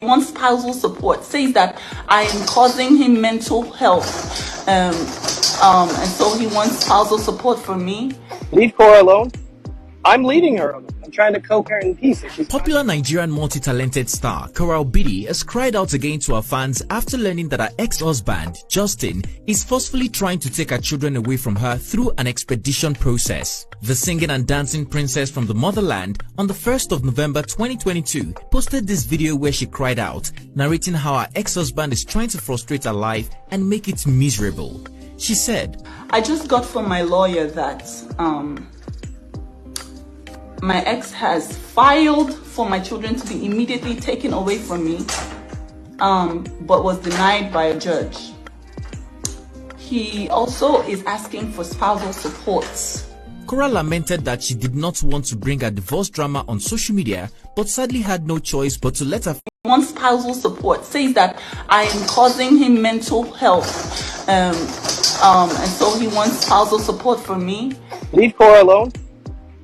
wants spousal support, says that I am causing him mental health, and so he wants spousal support from me. Leave Korra alone. I'm leading her. I'm trying to coax her in pieces. Popular Nigerian multi-talented star Korra has cried out again to her fans after learning that her ex-husband, Justin, is forcefully trying to take her children away from her through an expedition process. The singing and dancing princess from the motherland on the 1st of November 2022 posted this video where she cried out, narrating how her ex-husband is trying to frustrate her life and make it miserable. She said, I just got from my lawyer that my ex has filed for my children to be immediately taken away from me, but was denied by a judge. He also is asking for spousal support. Korra lamented that she did not want to bring her divorce drama on social media, but sadly had no choice but to let her wants spousal support, says that I am causing him mental health, and so he wants spousal support from me. Leave Korra alone.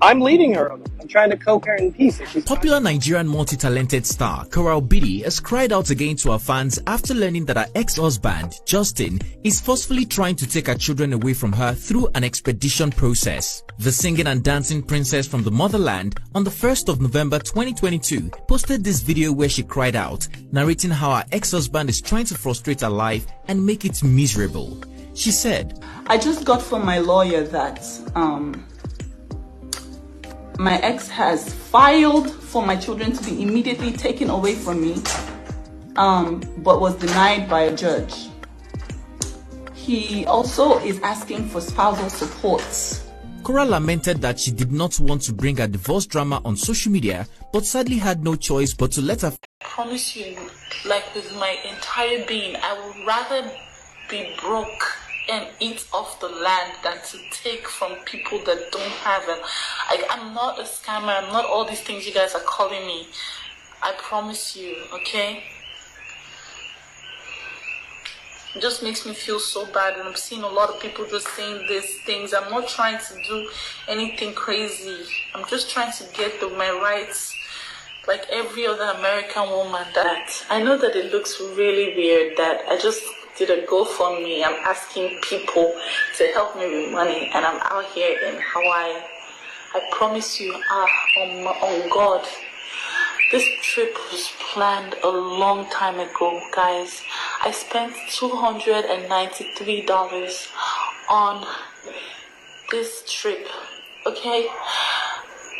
I'm leading her. I'm trying to coax her in pieces. Popular Nigerian multi-talented star Korra has cried out again to her fans after learning that her ex-husband, Justin, is forcefully trying to take her children away from her through an expedition process. The singing and dancing princess from the motherland on the 1st of November 2022 posted this video where she cried out, narrating how her ex-husband is trying to frustrate her life and make it miserable. She said, I just got from my lawyer that my ex has filed for my children to be immediately taken away from me, but was denied by a judge. He also is asking for spousal support. Korra lamented that she did not want to bring her divorce drama on social media, but sadly had no choice but to let her I promise you, like with my entire being, I would rather be broke and eat off the land than to take from people that don't have it. I'm not a scammer. I'm not all these things you guys are calling me. I promise you, okay? It just makes me feel so bad, and I'm seeing a lot of people just saying these things. I'm not trying to do anything crazy. I'm just trying to get my rights like every other American woman. That I know that it looks really weird that I just did a GoFundMe. I'm asking people to help me with money, and I'm out here in Hawaii. I promise you, on God, this trip was planned a long time ago, guys. I spent $293 on this trip, okay?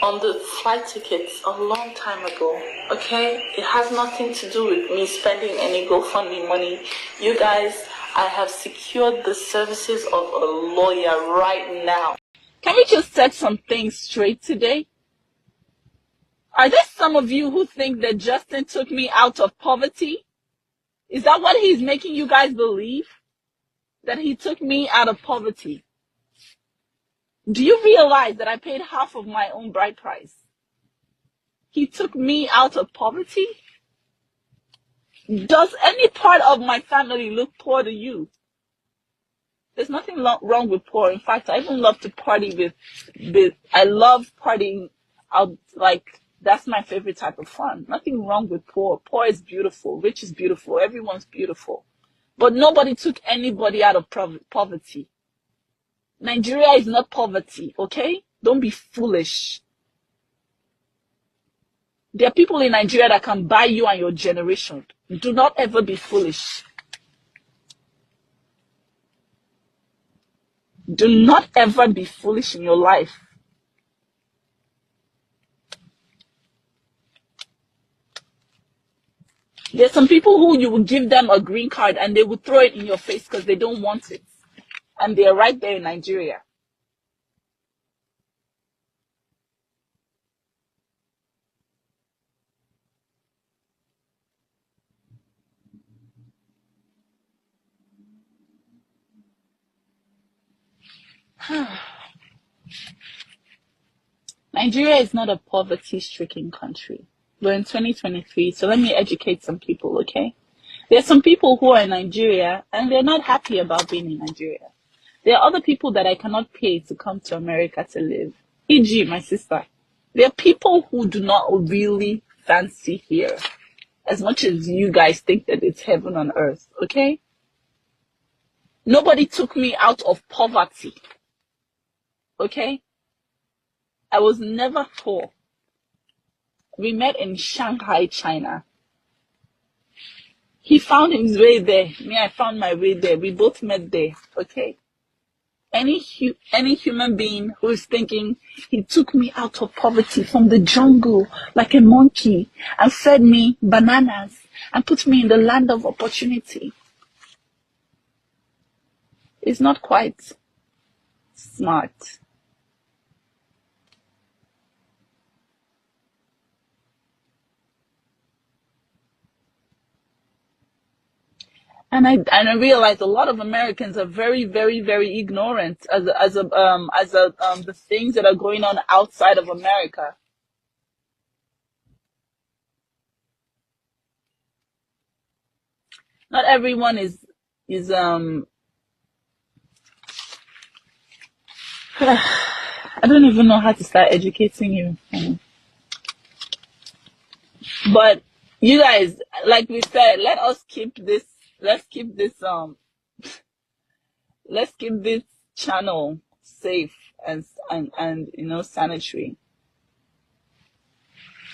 On the flight tickets a long time ago, okay? It has nothing to do with me spending any GoFundMe money. You guys, I have secured the services of a lawyer right now. Can we just set some things straight today? Are there some of you who think that Justin took me out of poverty? Is that what he's making you guys believe? That he took me out of poverty? Do you realize that I paid half of my own bride price? He took me out of poverty? Does any part of my family look poor to you? There's nothing wrong with poor. In fact, I even love to party with I love partying out, like, that's my favorite type of fun. Nothing wrong with poor. Poor is beautiful. Rich is beautiful. Everyone's beautiful. But nobody took anybody out of poverty. Nigeria is not poverty, okay? Don't be foolish. There are people in Nigeria that can buy you and your generation. Do not ever be foolish. Do not ever be foolish in your life. There's some people who you will give them a green card and they will throw it in your face because they don't want it. And they're right there in Nigeria. Nigeria is not a poverty-stricken country. We're in 2023, so let me educate some people, okay? There are some people who are in Nigeria and they're not happy about being in Nigeria. There are other people that I cannot pay to come to America to live. E.g., my sister. There are people who do not really fancy here. as much as you guys think that it's heaven on earth, okay? Nobody took me out of poverty, okay? I was never poor. We met in Shanghai, China. He found his way there. Me, I found my way there. We both met there, okay? Any human being who is thinking he took me out of poverty from the jungle like a monkey and fed me bananas and put me in the land of opportunity is not quite smart. And I realize a lot of Americans are very, very, very ignorant as the things that are going on outside of America. Not everyone is I don't even know how to start educating you. But you guys, like we said, let's keep this channel safe and sanitary.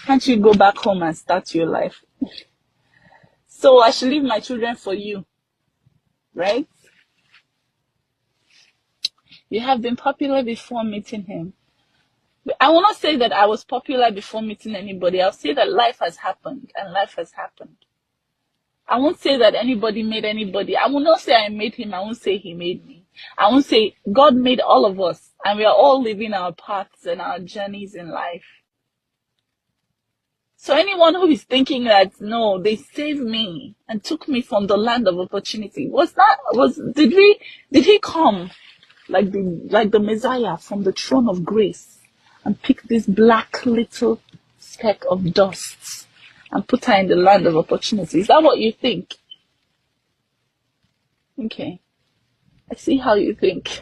Can't you go back home and start your life? So I should leave my children for you, right? You have been popular before meeting him. I will not say that I was popular before meeting anybody. I'll say that life has happened and life has happened. I won't say that anybody made anybody. I will not say I made him. I won't say he made me. I won't say God made all of us and we are all living our paths and our journeys in life. So anyone who is thinking that, no, they saved me and took me from the land of opportunity, did he come like the Messiah from the throne of grace and pick this black little speck of dust and put her in the land of opportunity? Is that what you think? Okay. I see how you think.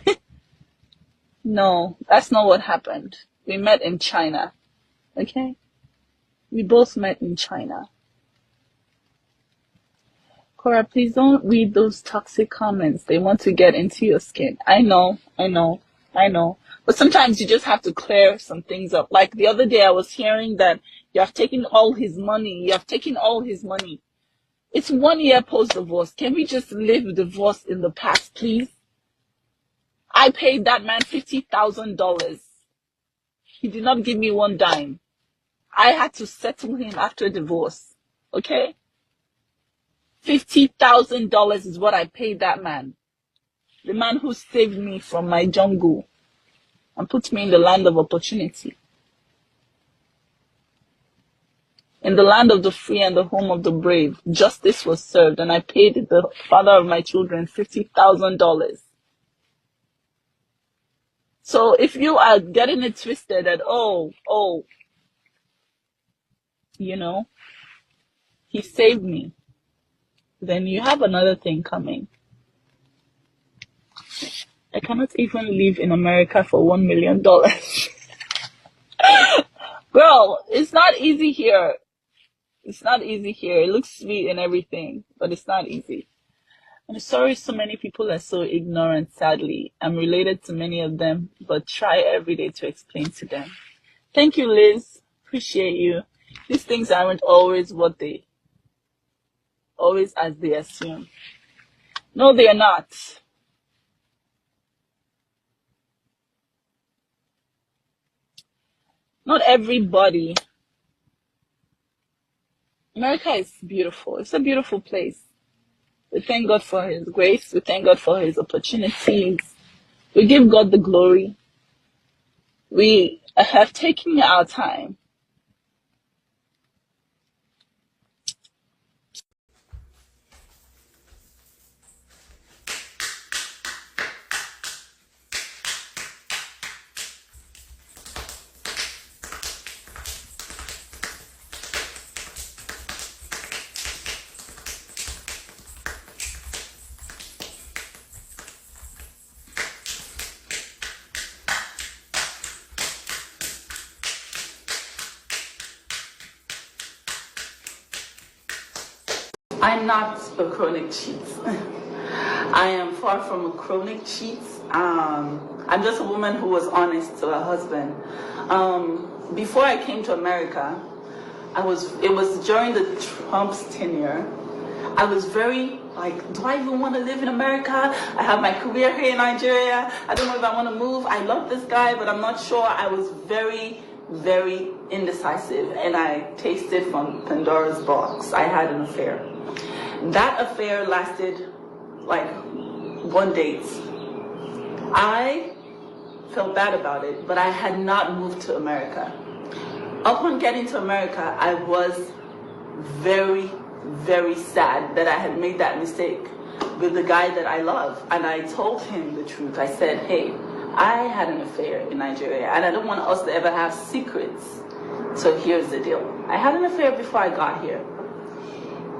No, that's not what happened. We met in China. Okay? We both met in China. Korra, please don't read those toxic comments. They want to get into your skin. I know. But sometimes you just have to clear some things up. Like the other day I was hearing that you have taken all his money. It's 1 year post-divorce. Can we just live divorce in the past, please? I paid that man $50,000. He did not give me one dime. I had to settle him after divorce. Okay? $50,000 is what I paid that man. The man who saved me from my jungle and put me in the land of opportunity. In the land of the free and the home of the brave, justice was served, and I paid the father of my children $50,000. So if you are getting it twisted that, he saved me, then you have another thing coming. I cannot even live in America for $1 million. Girl, it's not easy here. It looks sweet and everything, but it's not easy. I'm sorry so many people are so ignorant, sadly. I'm related to many of them, but try every day to explain to them. Thank you, Liz. Appreciate you. These things aren't always as they assume. No, they are not. Not everybody. America is beautiful. It's a beautiful place. We thank God for His grace. We thank God for His opportunities. We give God the glory. We have taken our time. I'm not a chronic cheat. I am far from a chronic cheat. I'm just a woman who was honest to her husband. Before I came to America, it was during the Trump's tenure. I was very like, do I even want to live in America? I have my career here in Nigeria. I don't know if I want to move. I love this guy, but I'm not sure. I was very, very indecisive, and I tasted from Pandora's box. I had an affair. That affair lasted like 1 date. I felt bad about it, but I had not moved to America. Upon getting to America, I was very, very sad that I had made that mistake with the guy that I love. And I told him the truth. I said, hey, I had an affair in Nigeria, and I don't want us to ever have secrets. So here's the deal. I had an affair before I got here.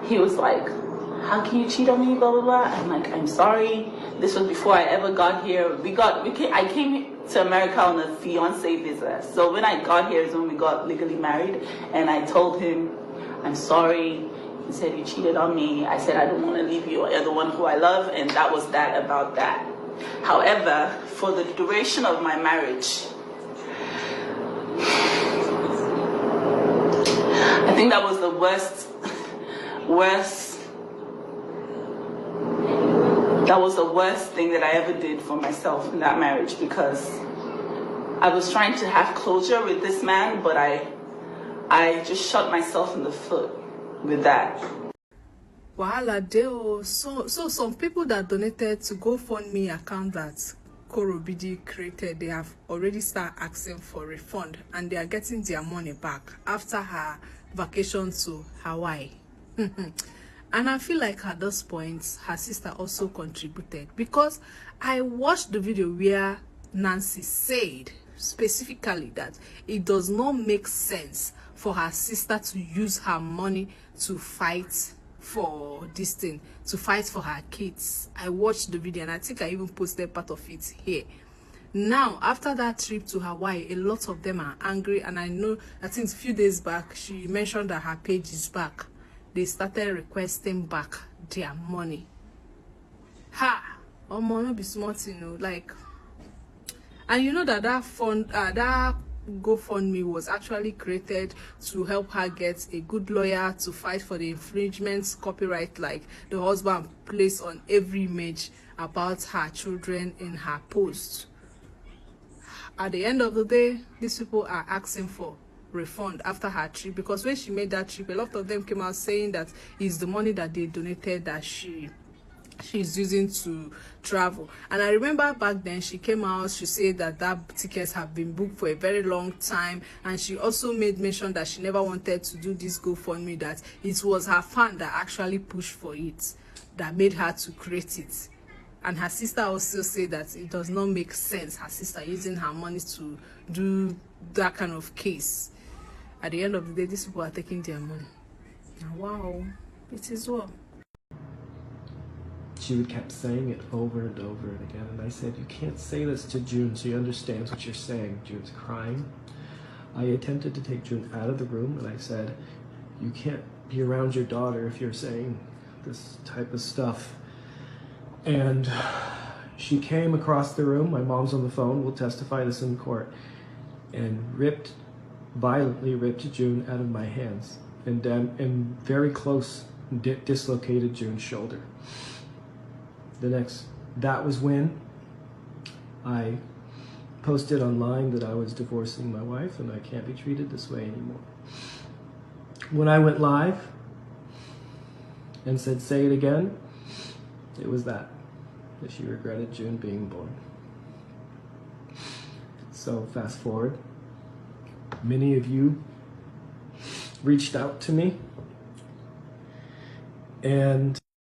He was like, how can you cheat on me, blah, blah, blah. I'm like, I'm sorry. This was before I ever got here. I came to America on a fiancé visa. So when I got here is when we got legally married. And I told him, I'm sorry. He said, you cheated on me. I said, I don't want to leave you. You're the one who I love. And that was that about that. However, for the duration of my marriage, I think that was the worst. That was the worst thing that I ever did for myself in that marriage, because I was trying to have closure with this man, but I just shot myself in the foot with that. Wahala deo. So some people that donated to GoFundMe account that Korra Bidi created, they have already started asking for refund, and they are getting their money back after her vacation to Hawaii. And I feel like at this point, her sister also contributed, because I watched the video where Nancy said specifically that it does not make sense for her sister to use her money to fight for this thing, to fight for her kids. I watched the video, and I think I even posted part of it here. Now, after that trip to Hawaii, a lot of them are angry, and I think a few days back, she mentioned that her page is back. They started requesting back their money. Ha! No be smart, you know, like, and you know that fund, that GoFundMe was actually created to help her get a good lawyer to fight for the infringements copyright, like the husband placed on every image about her children in her post. At the end of the day, these people are asking for refund after her trip, because when she made that trip, a lot of them came out saying that it's the money that they donated that she's using to travel. And I remember back then she came out, she said that tickets have been booked for a very long time, and she also made mention that she never wanted to do this GoFundMe, that it was her fan that actually pushed for it, that made her to create it. And her sister also said that it does not make sense, her sister using her money to do that kind of case. At the end of the day, these people are taking their money. Now, wow, it is well. She would kept saying it over and over and again, and I said, you can't say this to June, she understands what you're saying. June's crying. I attempted to take June out of the room, and I said, you can't be around your daughter if you're saying this type of stuff. And she came across the room, my mom's on the phone, we'll testify this in court, and violently ripped June out of my hands, and very close dislocated June's shoulder. That was when I posted online that I was divorcing my wife and I can't be treated this way anymore. When I went live and said, say it again, it was that she regretted June being born. So fast forward, many of you reached out to me, and